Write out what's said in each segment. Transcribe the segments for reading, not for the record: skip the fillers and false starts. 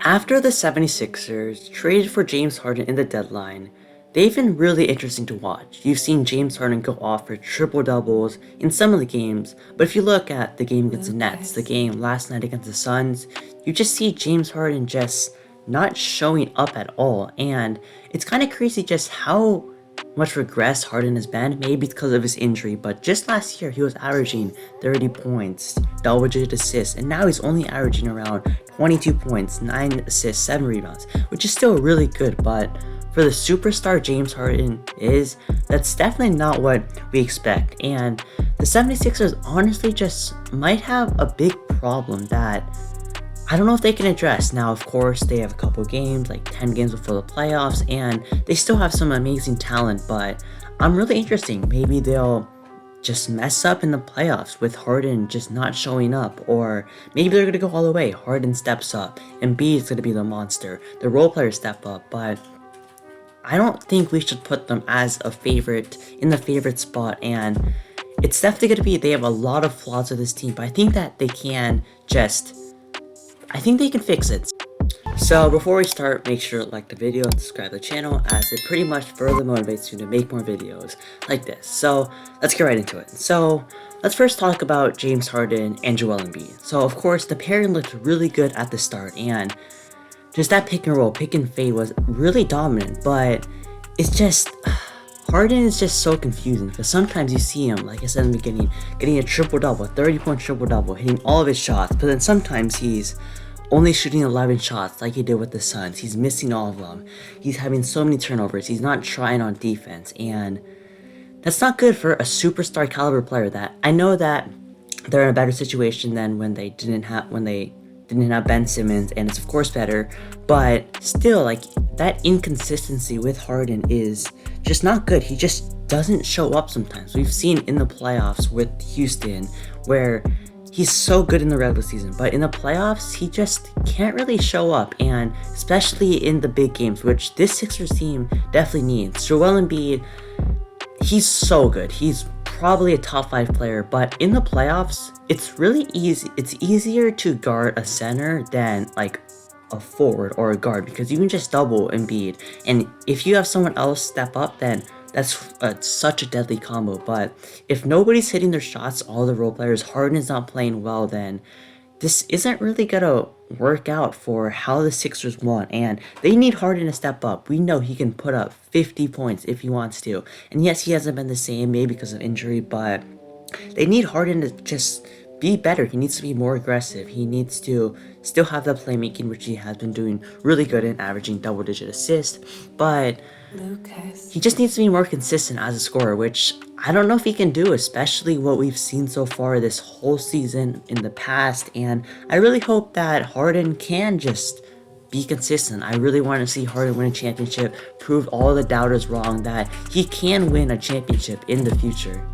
After the 76ers traded for James Harden in the deadline, they've been really interesting to watch. You've seen James Harden go off for triple-doubles in some of the games, but if you look at the game against the Nets, the game last night against the Suns, you just see James Harden just not showing up at all, and it's kind of crazy just how much regress Harden has been, maybe because of his injury, but just last year he was averaging 30 points, double-digit assists, and now he's only averaging around 22 points, 9 assists, 7 rebounds, which is still really good, but for the superstar James Harden that's definitely not what we expect, and the 76ers honestly just might have a big problem that I don't know if they can address. Now, of course, they have a couple games, like 10 games before the playoffs, and they still have some amazing talent, but I'm really interested. Maybe they'll just mess up in the playoffs with Harden just not showing up, or maybe they're going to go all the way. Harden steps up, Embiid is going to be the monster, the role players step up, but I don't think we should put them as a favorite, in the favorite spot, and it's definitely going to be, they have a lot of flaws with this team, but I think that they can fix it. So before we start, make sure to like the video and subscribe to the channel, as it pretty much further motivates you to make more videos like this. So let's get right into it. So let's first talk about James Harden and Joel Embiid. So of course the pairing looked really good at the start, and just that pick and roll, pick and fade was really dominant, but it's just, Harden is just so confusing, because sometimes you see him, like I said in the beginning, getting a triple-double, 30-point triple-double, hitting all of his shots, but then sometimes he's only shooting 11 shots like he did with the Suns. He's missing all of them. He's having so many turnovers. He's not trying on defense, and that's not good for a superstar caliber player. That I know that they're in a better situation than when they didn't have Ben Simmons, and it's of course better, but still, like, that inconsistency with Harden is just not good. He just doesn't show up sometimes. We've seen in the playoffs with Houston where he's so good in the regular season, but in the playoffs, he just can't really show up, and especially in the big games, which this Sixers team definitely needs. Joel Embiid, he's so good. He's probably a top 5 player, but in the playoffs, it's really easy. It's easier to guard a center than like a forward or a guard, because you can just double Embiid, and if you have someone else step up, then that's such a deadly combo. But if nobody's hitting their shots, all the role players, Harden is not playing well, then this isn't really gonna work out for how the Sixers want, and they need Harden to step up. We know he can put up 50 points if he wants to, and yes, he hasn't been the same, maybe because of injury, but they need Harden to just be better. He needs to be more aggressive. He needs to still have the playmaking, which he has been doing really good in, averaging double-digit assists, but he just needs to be more consistent as a scorer, which I don't know if he can do, especially what we've seen so far this whole season in the past, and I really hope that Harden can just be consistent. I really want to see Harden win a championship, prove all the doubters wrong, that he can win a championship in the future.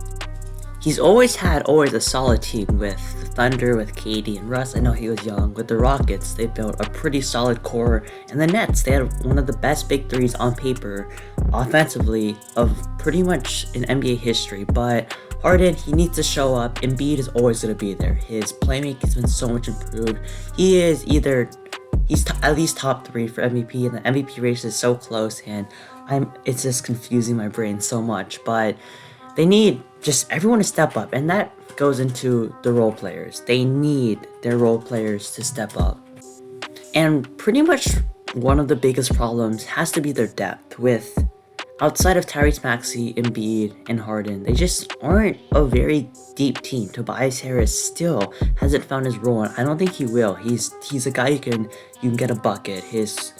He's always had a solid team with the Thunder, with KD and Russ. I know he was young. With the Rockets, they built a pretty solid core. And the Nets, they had one of the best big threes on paper, offensively, of pretty much in NBA history. But Harden, he needs to show up. Embiid is always going to be there. His playmaking has been so much improved. He's at least top 3 for MVP, and the MVP race is so close, and it's just confusing my brain so much. But they need just everyone to step up, and that goes into the role players. They need their role players to step up. And pretty much one of the biggest problems has to be their depth. With outside of Tyrese Maxey, Embiid, and Harden, they just aren't a very deep team. Tobias Harris still hasn't found his role, and I don't think he will. He's a guy you can get a bucket. He's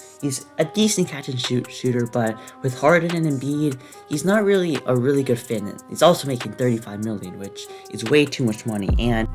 a decent catch and shoot shooter, but with Harden and Embiid, he's not really a really good fit. He's also making $35 million, which is way too much money. And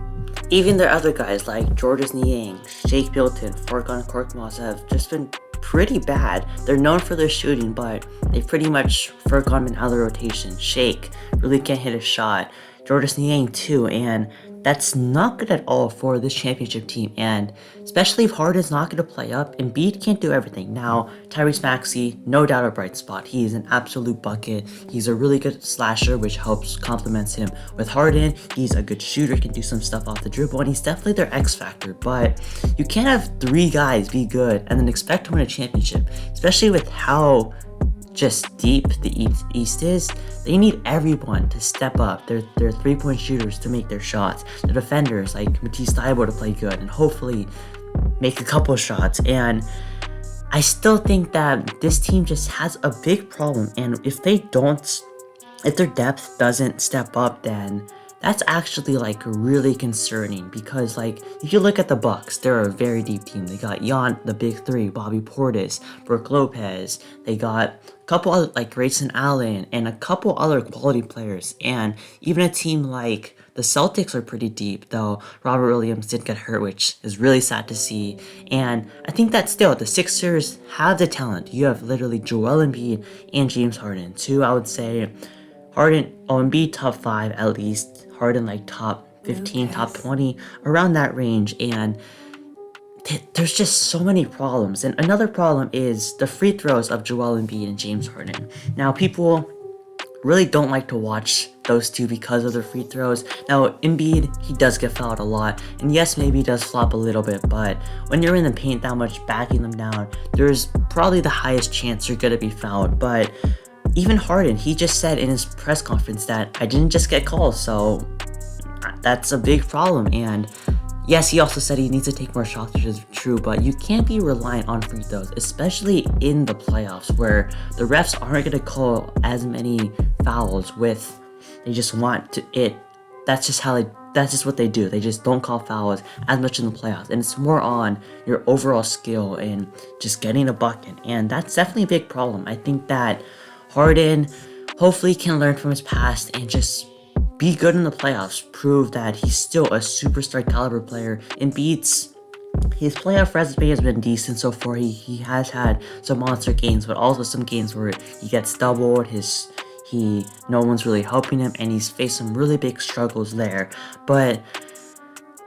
even their other guys like Georges Niang, Shake Milton, Furkan Korkmaz have just been pretty bad. They're known for their shooting, but they've pretty much Furkan been out of the rotation. Shake really can't hit a shot. Georges Niang too, and that's not good at all for this championship team, and especially if Harden's not going to play up. Embiid can't do everything. Now, Tyrese Maxey, no doubt a bright spot. He is an absolute bucket. He's a really good slasher, which helps complements him with Harden. He's a good shooter, can do some stuff off the dribble, and he's definitely their X factor. But you can't have three guys be good and then expect to win a championship, especially with how just deep the East is. They need everyone to step up. Their three-point shooters to make their shots. The defenders like Matisse Thybulle to play good and hopefully make a couple shots. And I still think that this team just has a big problem. And if their depth doesn't step up, then that's actually like really concerning, because like if you look at the Bucks, they're a very deep team. They got the big three, Bobby Portis, Brook Lopez. They got a couple other like Grayson Allen and a couple other quality players. And even a team like the Celtics are pretty deep, though Robert Williams did get hurt, which is really sad to see. And I think that still the Sixers have the talent. You have literally Joel Embiid and James Harden. Two, I would say Embiid top 5 at least. Harden like top 15, top 20, around that range. And there's just so many problems. And another problem is the free throws of Joel Embiid and James Harden. Now, people really don't like to watch those two because of their free throws. Now, Embiid, he does get fouled a lot. And yes, maybe he does flop a little bit. But when you're in the paint that much, backing them down, there's probably the highest chance you're going to be fouled. But even Harden, he just said in his press conference that I didn't just get calls, so that's a big problem. And yes, he also said he needs to take more shots, which is true, but you can't be reliant on free throws, especially in the playoffs where the refs aren't going to call as many fouls they just want to it. That's just what they do. They just don't call fouls as much in the playoffs. And it's more on your overall skill and just getting a bucket. And that's definitely a big problem. I think that Harden hopefully can learn from his past and just be good in the playoffs. Prove that he's still a superstar caliber player. Embiid's his playoff resume has been decent so far. He has had some monster games, but also some games where he gets doubled. No one's really helping him, and he's faced some really big struggles there. But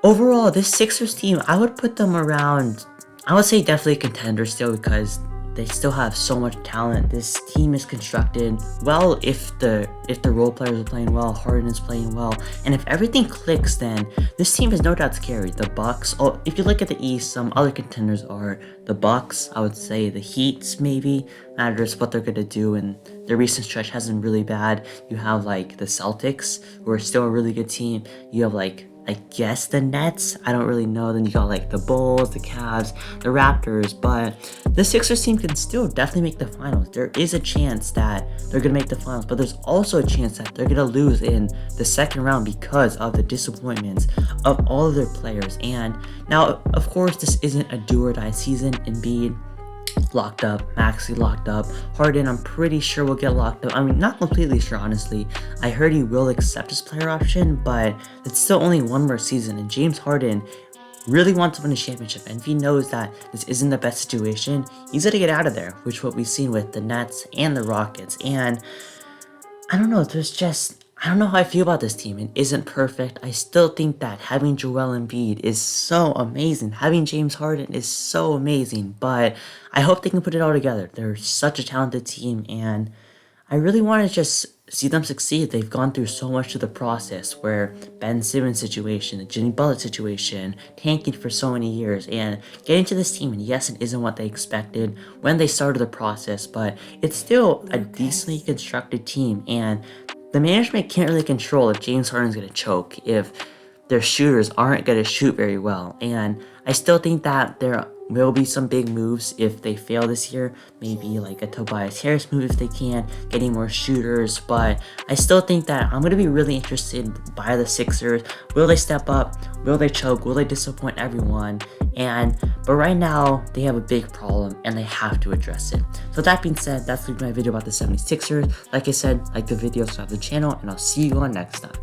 overall, this Sixers team, I would put them around, I would say definitely contender still, because they still have so much talent. This team is constructed well if the role players are playing well, Harden is playing well, and if everything clicks, then this team is no doubt scary. The Bucks, if you look at the East, some other contenders are the Bucks, I would say the Heat maybe, matters what they're gonna do, and their recent stretch hasn't really bad. You have like the Celtics, who are still a really good team. You have like, I guess the Nets, I don't really know. Then you got like the Bulls, the Cavs, the Raptors, but the Sixers team can still definitely make the finals. There is a chance that they're going to make the finals, but there's also a chance that they're going to lose in the second round because of the disappointments of all of their players. And now, of course, this isn't a do or die season. Embiid locked up, Maxey locked up, Harden I'm pretty sure will get locked up. I mean, not completely sure, honestly. I heard he will accept his player option, but it's still only one more season, and James Harden really wants to win a championship, and if he knows that this isn't the best situation, he's gonna get out of there, which what we've seen with the Nets and the Rockets. And I don't know, I don't know how I feel about this team. It isn't perfect. I still think that having Joel Embiid is so amazing. Having James Harden is so amazing. But I hope they can put it all together. They're such a talented team, and I really want to just see them succeed. They've gone through so much of the process, where Ben Simmons situation, the Jimmy Butler situation, tanking for so many years, and getting to this team. And yes, it isn't what they expected when they started the process, but it's still a decently constructed team. And the management can't really control if James Harden's going to choke, if their shooters aren't going to shoot very well. And I still think that there will be some big moves if they fail this year. Maybe like a Tobias Harris move if they can, getting more shooters. But I still think that I'm going to be really interested by the Sixers. Will they step up? Will they choke? Will they disappoint everyone? But right now, they have a big problem and they have to address it. So that being said, that's my video about the 76ers. Like I said, like the video, subscribe to the channel, and I'll see you on next time.